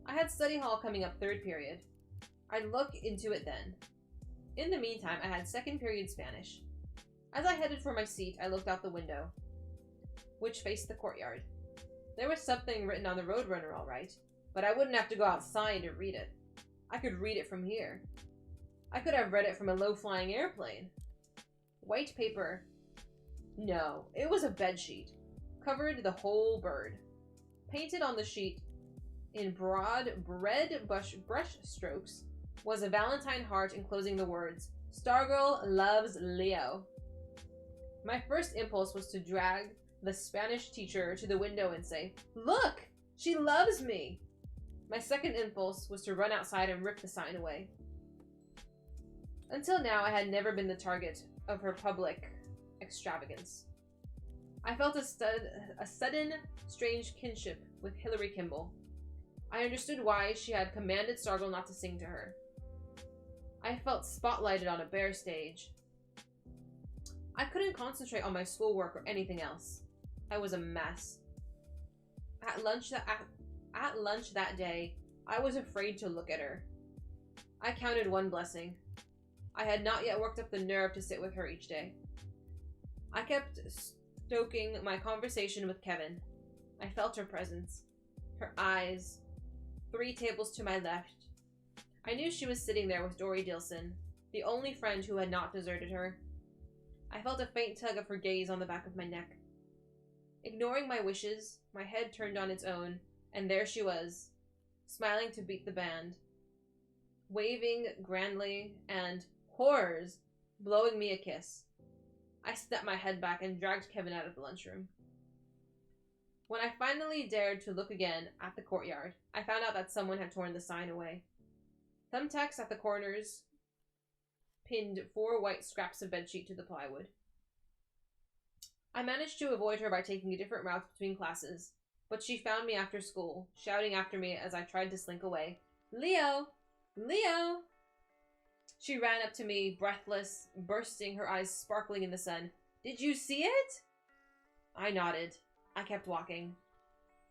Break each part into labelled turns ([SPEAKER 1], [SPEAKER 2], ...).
[SPEAKER 1] I had study hall coming up third period. I'd look into it then. In the meantime, I had second period Spanish. As I headed for my seat, I looked out the window, which faced the courtyard. There was something written on the Roadrunner, all right, but I wouldn't have to go outside to read it. I could read it from here. I could have read it from a low-flying airplane. White paper. No, it was a bedsheet. Covered the whole bird. Painted on the sheet in broad red brush strokes was a Valentine heart enclosing the words, Stargirl loves Leo. My first impulse was to drag the Spanish teacher to the window and say, Look! She loves me! My second impulse was to run outside and rip the sign away. Until now, I had never been the target of her public extravagance. I felt a sudden, strange kinship with Hillary Kimball. I understood why she had commanded Stargirl not to sing to her. I felt spotlighted on a bare stage. I couldn't concentrate on my schoolwork or anything else. I was a mess. At lunch that day, I was afraid to look at her. I counted one blessing. I had not yet worked up the nerve to sit with her each day. I kept stoking my conversation with Kevin. I felt her presence. Her eyes. 3 tables to my left. I knew she was sitting there with Dory Dilson, the only friend who had not deserted her. I felt a faint tug of her gaze on the back of my neck. Ignoring my wishes, my head turned on its own, and there she was, smiling to beat the band, waving grandly, and, horrors, blowing me a kiss. I stepped my head back and dragged Kevin out of the lunchroom. When I finally dared to look again at the courtyard, I found out that someone had torn the sign away. Thumbtacks at the corners pinned 4 white scraps of bedsheet to the plywood. I managed to avoid her by taking a different route between classes, but she found me after school, shouting after me as I tried to slink away. Leo! Leo! She ran up to me, breathless, bursting, her eyes sparkling in the sun. Did you see it? I nodded. I kept walking.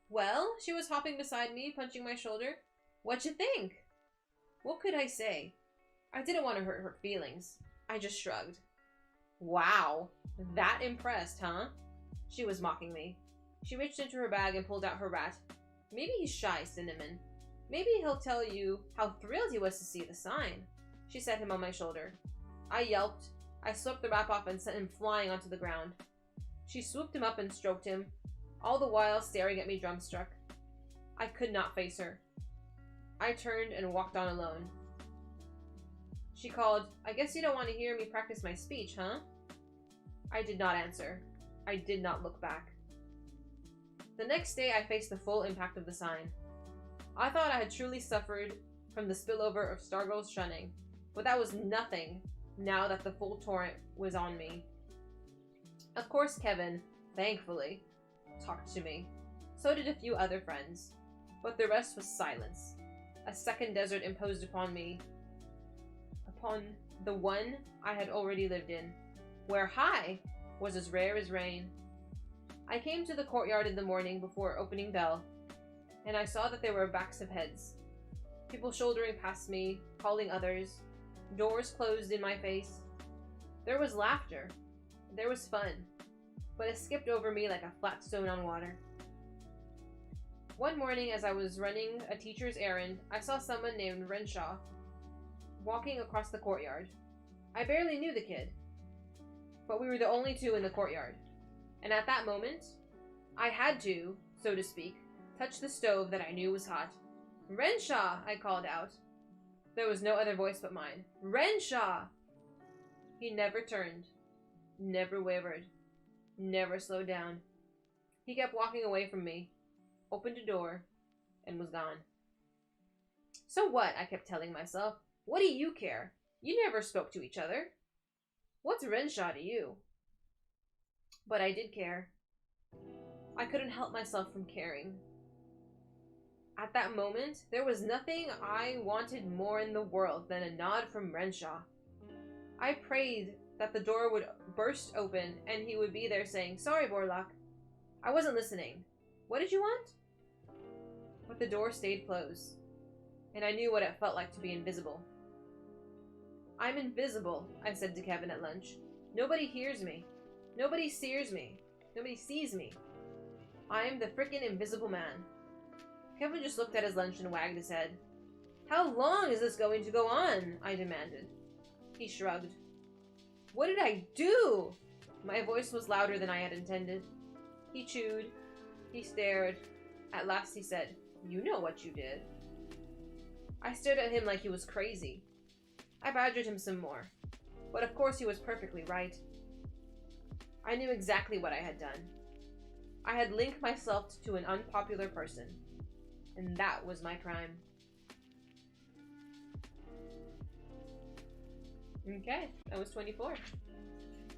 [SPEAKER 1] Well, she was hopping beside me, punching my shoulder. What'd you think? What could I say? I didn't want to hurt her feelings. I just shrugged. Wow, that impressed, huh? She was mocking me. She reached into her bag and pulled out her rat. Maybe he's shy, Cinnamon. Maybe he'll tell you how thrilled he was to see the sign. She set him on my shoulder. I yelped. I swept the wrap off and sent him flying onto the ground. She swooped him up and stroked him, all the while staring at me dumbstruck. I could not face her. I turned and walked on alone. She called, I guess you don't want to hear me practice my speech, huh? I did not answer. I did not look back. The next day I faced the full impact of the sign. I thought I had truly suffered from the spillover of Stargirl's shunning, but that was nothing now that the full torrent was on me. Of course Kevin, thankfully, talked to me. So did a few other friends. But the rest was silence. A second desert imposed upon me. Upon the one I had already lived in, where hi was as rare as rain. I came to the courtyard in the morning before opening bell, and I saw that there were backs of heads. People shouldering past me, calling others. Doors closed in my face. There was laughter. There was fun. But it skipped over me like a flat stone on water. One morning as I was running a teacher's errand, I saw someone named Renshaw walking across the courtyard. I barely knew the kid, but we were the only 2 in the courtyard. And at that moment, I had to, so to speak, touch the stove that I knew was hot. Renshaw, I called out. There was no other voice but mine. Renshaw! He never turned, never wavered, never slowed down. He kept walking away from me, opened a door, and was gone. So what? I kept telling myself. What do you care? You never spoke to each other. What's Renshaw to you? But I did care. I couldn't help myself from caring. At that moment, there was nothing I wanted more in the world than a nod from Renshaw. I prayed that the door would burst open and he would be there saying, Sorry, Borlock. I wasn't listening. What did you want? But the door stayed closed. and I knew what it felt like to be invisible. I'm invisible, I said to Kevin at lunch. Nobody hears me. Nobody sees me. Nobody sees me. I'm the frickin' invisible man. Kevin just looked at his lunch and wagged his head. How long is this going to go on? I demanded. He shrugged. What did I do? My voice was louder than I had intended. He chewed. He stared. At last he said, You know what you did. I stared at him like he was crazy. I badgered him some more. But of course he was perfectly right. I knew exactly what I had done. I had linked myself to an unpopular person. And that was my crime. Okay, that was 24.